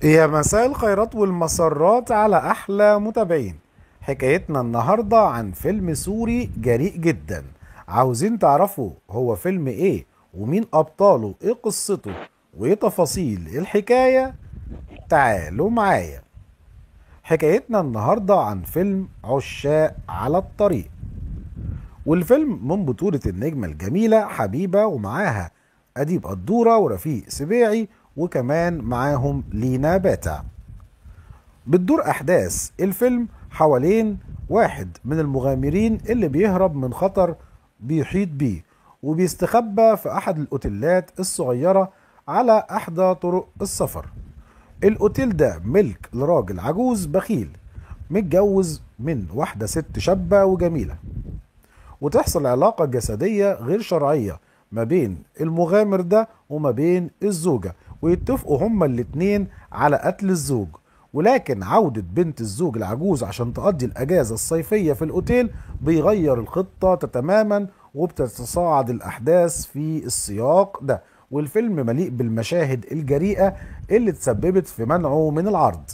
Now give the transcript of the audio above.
يا مساء الخيرات والمسرات على أحلى متابعين. حكايتنا النهاردة عن فيلم سوري جريء جدا. عاوزين تعرفوا هو فيلم ايه ومين أبطاله، ايه قصته وايه تفاصيل الحكاية؟ تعالوا معايا. حكايتنا النهاردة عن فيلم عشاق على الطريق، والفيلم من بطولة النجمة الجميلة حبيبة، ومعاها أديب قدورة ورفيق سباعي، وكمان معاهم لينا باتا. بتدور أحداث الفيلم حوالين واحد من المغامرين اللي بيهرب من خطر بيحيط بيه، وبيستخبى في أحد الأوتيلات الصغيرة على إحدى طرق السفر. الأوتيل ده ملك لراجل عجوز بخيل متجوز من واحدة ست شابة وجميلة، وتحصل علاقة جسدية غير شرعية ما بين المغامر ده وما بين الزوجة، ويتفقوا هما الاتنين على قتل الزوج. ولكن عودة بنت الزوج العجوز عشان تقضي الأجازة الصيفية في الأوتيل بيغير الخطة تماما، وبتتصاعد الأحداث في السياق ده. والفيلم مليء بالمشاهد الجريئة اللي تسببت في منعه من العرض.